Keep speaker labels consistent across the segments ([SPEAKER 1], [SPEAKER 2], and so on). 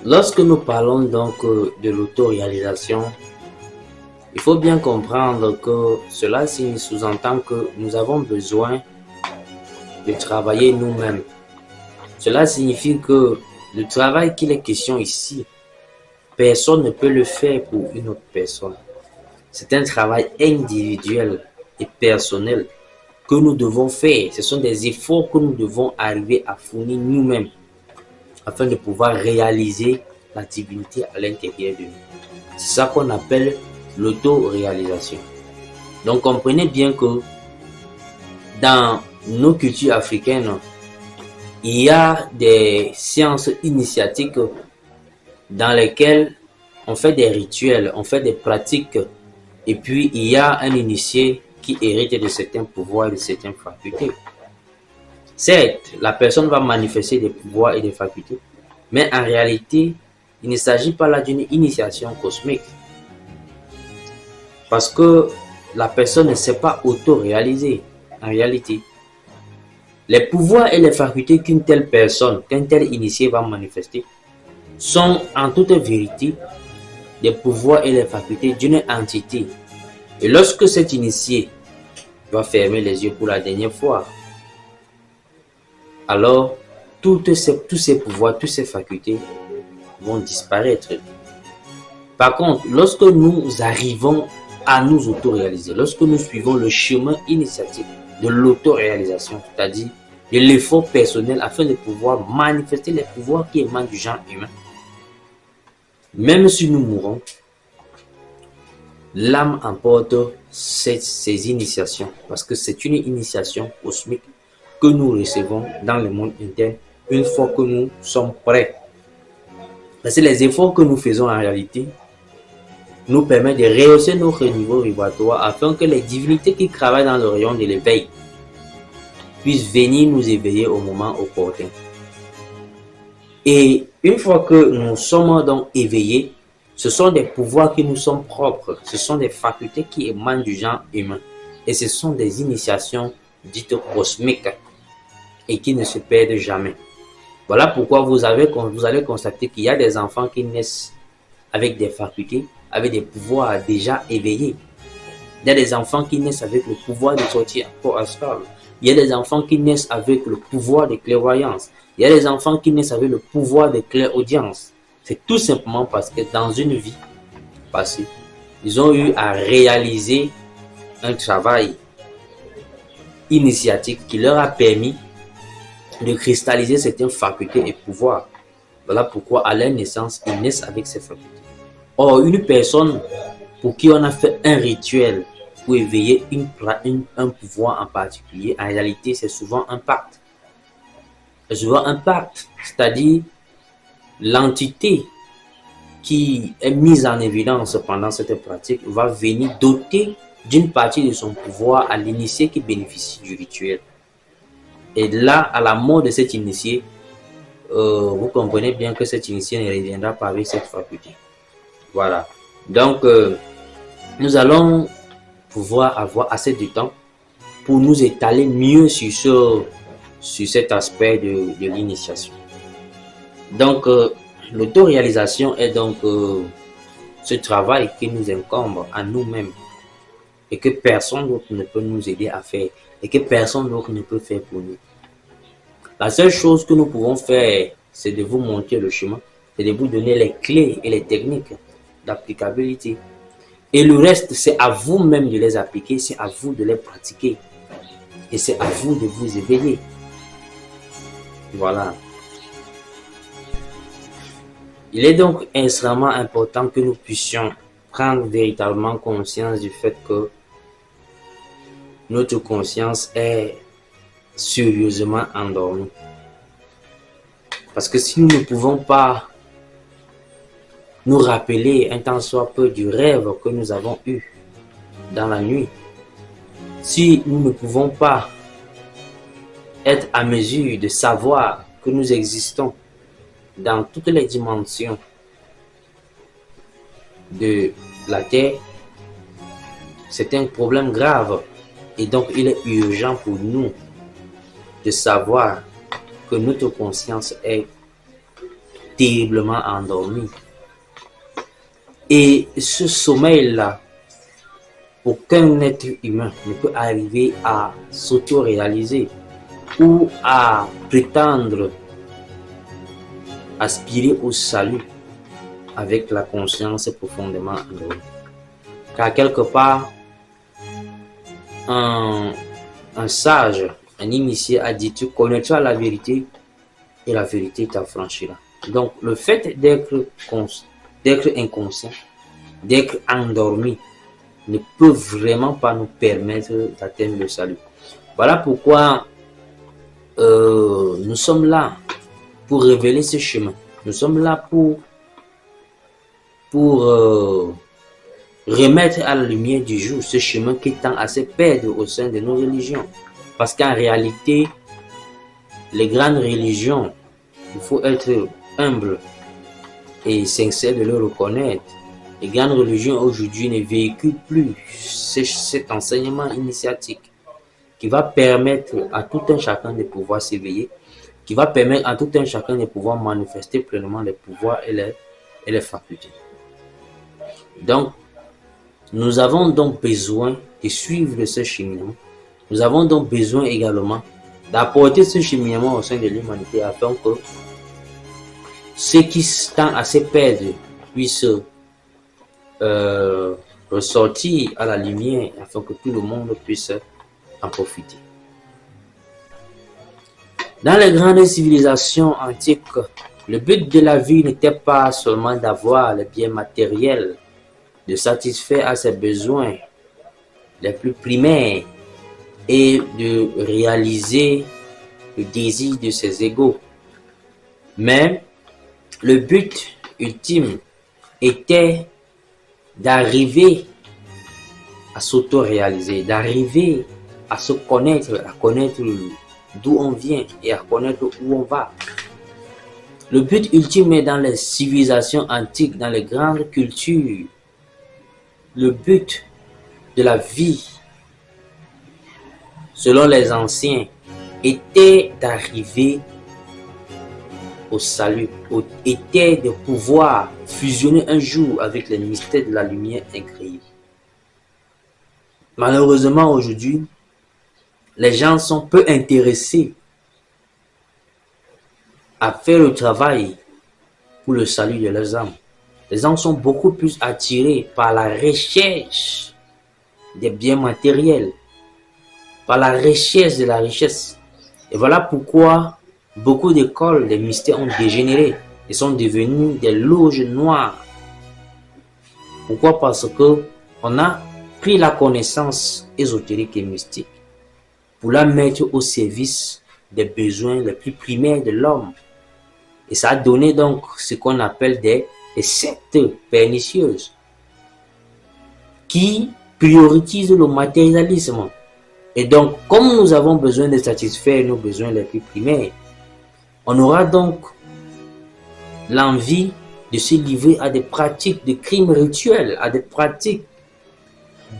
[SPEAKER 1] Lorsque nous parlons donc de l'autoréalisation, il faut bien comprendre que cela sous-entend que nous avons besoin de travailler nous-mêmes. Cela signifie que le travail qu'il est question ici, personne ne peut le faire pour une autre personne. C'est un travail individuel et personnel que nous devons faire. Ce sont des efforts que nous devons arriver à fournir nous-mêmes afin de pouvoir réaliser la divinité à l'intérieur de nous. C'est ça qu'on appelle l'autoréalisation. Donc comprenez bien que dans nos cultures africaines, il y a des séances initiatiques dans lesquelles on fait des rituels, on fait des pratiques, et puis il y a un initié qui hérite de certains pouvoirs et de certaines facultés. Certes, la personne va manifester des pouvoirs et des facultés, mais en réalité, il ne s'agit pas là d'une initiation cosmique. Parce que la personne ne s'est pas auto-réalisée en réalité. Les pouvoirs et les facultés qu'une telle personne, qu'un tel initié va manifester, sont en toute vérité des pouvoirs et les facultés d'une entité. Et lorsque cet initié va fermer les yeux pour la dernière fois, alors tous ces pouvoirs, toutes ces facultés vont disparaître. Par contre, lorsque nous arrivons à nous auto-réaliser, lorsque nous suivons le chemin initiatique de l'auto-réalisation, c'est-à-dire de l'effort personnel afin de pouvoir manifester les pouvoirs qui émanent du genre humain, même si nous mourons, l'âme emporte ces initiations, parce que c'est une initiation cosmique que nous recevons dans le monde interne une fois que nous sommes prêts. Parce que les efforts que nous faisons en réalité nous permettent de rehausser notre niveau vibratoire afin que les divinités qui travaillent dans le rayon de l'éveil puissent venir nous éveiller au moment opportun. Et une fois que nous sommes donc éveillés, ce sont des pouvoirs qui nous sont propres, ce sont des facultés qui émanent du genre humain. Et ce sont des initiations dites cosmiques et qui ne se perdent jamais. Voilà pourquoi vous allez constater qu'il y a des enfants qui naissent avec des facultés, avec des pouvoirs déjà éveillés. Il y a des enfants qui naissent avec le pouvoir de sortir un corps astral. Il y a des enfants qui naissent avec le pouvoir de clairvoyance. Il y a des enfants qui naissent avec le pouvoir de clairaudience. C'est tout simplement parce que dans une vie passée, ils ont eu à réaliser un travail initiatique qui leur a permis de cristalliser certaines facultés et pouvoirs. Voilà pourquoi à leur naissance, ils naissent avec ces facultés. Or, une personne pour qui on a fait un rituel pour éveiller un pouvoir en particulier, en réalité, c'est souvent un pacte. C'est souvent un pacte, c'est-à-dire l'entité qui est mise en évidence pendant cette pratique va venir doter d'une partie de son pouvoir à l'initié qui bénéficie du rituel. Et là, à la mort de cet initié, vous comprenez bien que cet initié ne reviendra pas avec cette faculté. Voilà. Donc, nous allons pouvoir avoir assez de temps pour nous étaler mieux sur cet aspect de l'initiation. Donc, l'autoréalisation est donc ce travail qui nous incombe à nous-mêmes et que personne d'autre ne peut nous aider à faire et que personne d'autre ne peut faire pour nous. La seule chose que nous pouvons faire, c'est de vous montrer le chemin, c'est de vous donner les clés et les techniques d'applicabilité. Et le reste, c'est à vous-même de les appliquer, c'est à vous de les pratiquer. Et c'est à vous de vous éveiller. Voilà. Il est donc extrêmement important que nous puissions prendre véritablement conscience du fait que notre conscience est sérieusement endormie. Parce que si nous ne pouvons pas nous rappeler un tant soit peu du rêve que nous avons eu dans la nuit, si nous ne pouvons pas être à mesure de savoir que nous existons dans toutes les dimensions de la Terre, c'est un problème grave. Et donc, il est urgent pour nous de savoir que notre conscience est terriblement endormi. Et ce sommeil-là, aucun être humain ne peut arriver à s'auto-réaliser ou à prétendre aspirer au salut avec la conscience profondément endormie. Car quelque part, un sage, un initié a dit: tu connaîtras la vérité et la vérité t'affranchira. Donc le fait d'être inconscient, d'être endormi, ne peut vraiment pas nous permettre d'atteindre le salut. Voilà pourquoi nous sommes là pour révéler ce chemin. Nous sommes là pour remettre à la lumière du jour ce chemin qui tend à se perdre au sein de nos religions. Parce qu'en réalité, les grandes religions, il faut être humble et sincère de le reconnaître. Les grandes religions aujourd'hui ne véhiculent plus cet enseignement initiatique qui va permettre à tout un chacun de pouvoir s'éveiller, qui va permettre à tout un chacun de pouvoir manifester pleinement les pouvoirs et les facultés. Donc, nous avons donc besoin de suivre ce cheminement. Nous avons donc besoin également d'apporter ce cheminement au sein de l'humanité afin que ceux qui tendent à se perdre puissent ressortir à la lumière afin que tout le monde puisse en profiter. Dans les grandes civilisations antiques, le but de la vie n'était pas seulement d'avoir les biens matériels, de satisfaire à ses besoins les plus primaires et de réaliser le désir de ses égaux. Mais le but ultime était d'arriver à s'auto-réaliser, d'arriver à se connaître, à connaître d'où on vient et à connaître où on va. Le but ultime est dans les civilisations antiques, dans les grandes cultures. Le but de la vie, selon les anciens, était d'arriver au salut, était de pouvoir fusionner un jour avec les mystères de la lumière incréée. Malheureusement, aujourd'hui, les gens sont peu intéressés à faire le travail pour le salut de leurs âmes. Les gens sont beaucoup plus attirés par la recherche des biens matériels, par la recherche de la richesse. Et voilà pourquoi beaucoup d'écoles des mystères ont dégénéré et sont devenues des loges noires. Pourquoi? Parce que on a pris la connaissance ésotérique et mystique pour la mettre au service des besoins les plus primaires de l'homme. Et ça a donné donc ce qu'on appelle des sectes pernicieuses qui priorisent le matérialisme. Et donc, comme nous avons besoin de satisfaire nos besoins les plus primaires, on aura donc l'envie de se livrer à des pratiques de crimes rituels, à des pratiques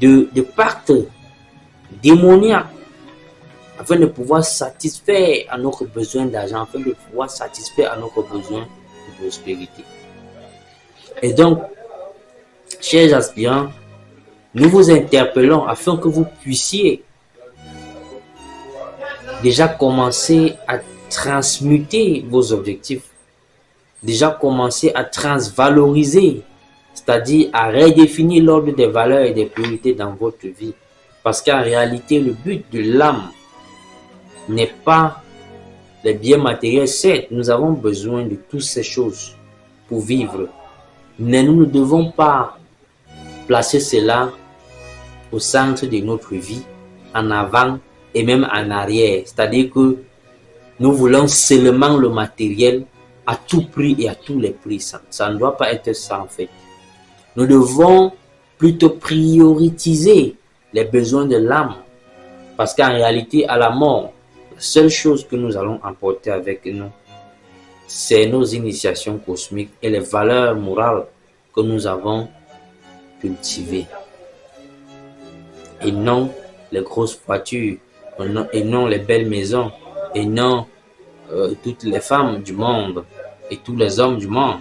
[SPEAKER 1] de pactes démoniaques, afin de pouvoir satisfaire à notre besoin d'argent, afin de pouvoir satisfaire à notre besoin de prospérité. Et donc, chers aspirants, nous vous interpellons afin que vous puissiez déjà commencer à transmuter vos objectifs, déjà commencer à transvaloriser, c'est-à-dire à redéfinir l'ordre des valeurs et des priorités dans votre vie. Parce qu'en réalité, le but de l'âme n'est pas les biens matériels. Certes, nous avons besoin de toutes ces choses pour vivre, mais nous ne devons pas placer cela au centre de notre vie, en avant et même en arrière. C'est-à-dire que nous voulons seulement le matériel à tout prix et à tous les prix. Ça ne doit pas être ça en fait. Nous devons plutôt prioriser les besoins de l'âme. Parce qu'en réalité, à la mort, la seule chose que nous allons emporter avec nous, c'est nos initiations cosmiques et les valeurs morales que nous avons cultivées. Et non les grosses voitures, et non les belles maisons, et non toutes les femmes du monde, et tous les hommes du monde.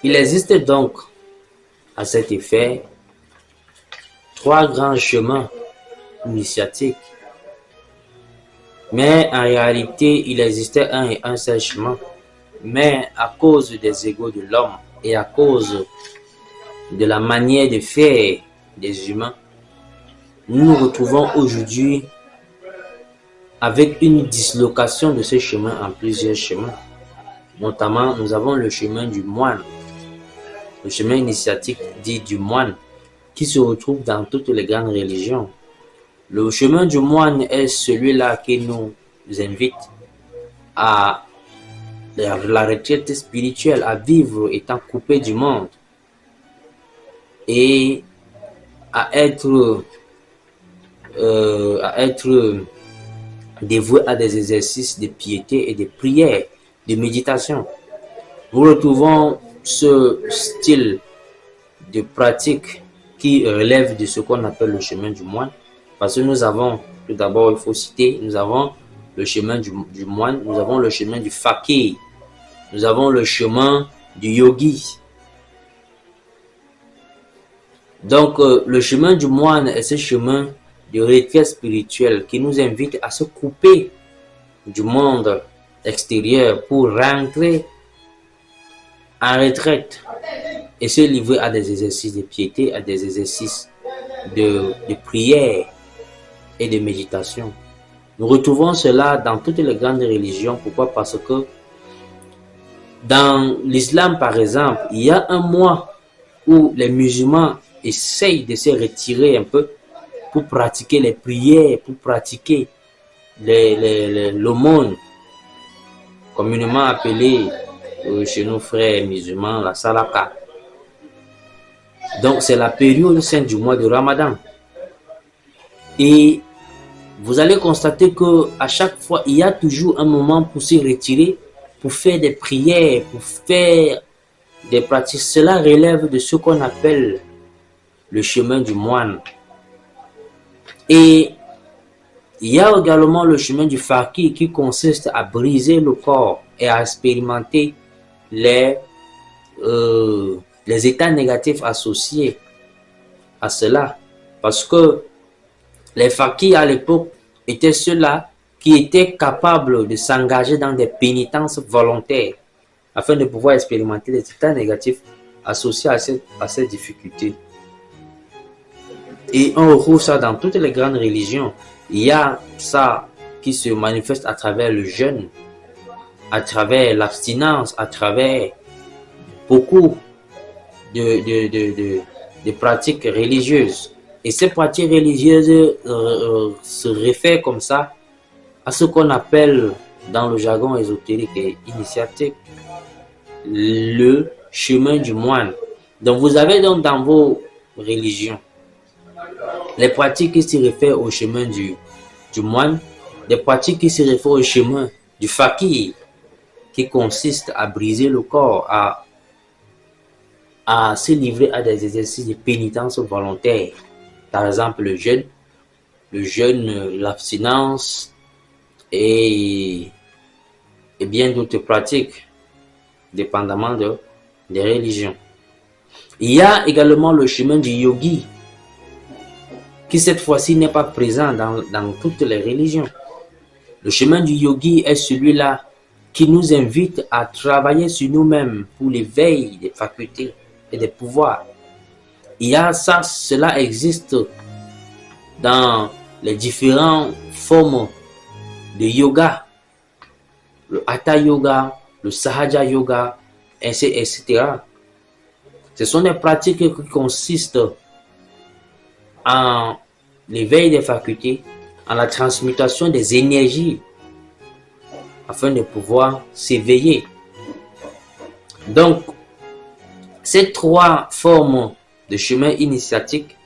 [SPEAKER 1] Il existe donc à cet effet 3 grands chemins initiatiques. Mais en réalité, il existait un et un seul chemin. Mais à cause des égos de l'homme et à cause de la manière de faire des humains, nous nous retrouvons aujourd'hui avec une dislocation de ce chemin en plusieurs chemins. Notamment, nous avons le chemin du moine, le chemin initiatique dit du moine, qui se retrouve dans toutes les grandes religions. Le chemin du moine est celui-là qui nous invite à la retraite spirituelle, à vivre étant coupé du monde et à être dévoué à des exercices de piété et de prière, de méditation. Nous retrouvons ce style de pratique qui relève de ce qu'on appelle le chemin du moine, parce que nous avons, tout d'abord il faut citer, nous avons le chemin du moine, nous avons le chemin du fakir, nous avons le chemin du yogi. Donc le chemin du moine est ce chemin de retraite spirituelle qui nous invite à se couper du monde extérieur pour rentrer en retraite et se livrer à des exercices de piété, à des exercices de prière et de méditation. Nous retrouvons cela dans toutes les grandes religions. Pourquoi? Parce que dans l'islam, par exemple, il y a un mois où les musulmans essayent de se retirer un peu pour pratiquer les prières, pour pratiquer l'aumône, communément appelé chez nos frères musulmans la salaka. Donc c'est la période sainte du mois de Ramadan. Et vous allez constater que à chaque fois, il y a toujours un moment pour se retirer, pour faire des prières, pour faire des pratiques. Cela relève de ce qu'on appelle le chemin du moine. Et il y a également le chemin du fakir qui consiste à briser le corps et à expérimenter les états négatifs associés à cela. Parce que les fakirs à l'époque étaient ceux-là qui étaient capables de s'engager dans des pénitences volontaires afin de pouvoir expérimenter les états négatifs associés à ces difficultés. Et on retrouve ça dans toutes les grandes religions. Il y a ça qui se manifeste à travers le jeûne, à travers l'abstinence, à travers beaucoup de pratiques religieuses. Et ces pratiques religieuses se réfèrent comme ça à ce qu'on appelle dans le jargon ésotérique et initiatique le chemin du moine. Donc vous avez donc dans vos religions les pratiques qui se réfèrent au chemin du moine, des pratiques qui se réfèrent au chemin du fakir, qui consiste à briser le corps, à se livrer à des exercices de pénitence volontaire. Par exemple, le jeûne, l'abstinence et bien d'autres pratiques, dépendamment des religions. Il y a également le chemin du yogi, qui cette fois-ci n'est pas présent dans toutes les religions. Le chemin du yogi est celui-là qui nous invite à travailler sur nous-mêmes pour l'éveil des facultés et des pouvoirs. Il y a ça, cela existe dans les différentes formes de yoga, le hatha yoga, le sahaja yoga, etc. Ce sont des pratiques qui consistent en l'éveil des facultés, en la transmutation des énergies afin de pouvoir s'éveiller. Donc, ces 3 formes de chemin initiatique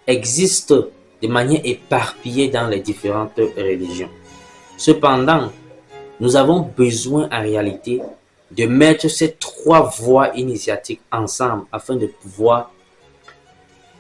[SPEAKER 1] existent de manière éparpillée dans les différentes religions. Cependant, nous avons besoin en réalité de mettre ces 3 voies initiatiques ensemble afin de pouvoir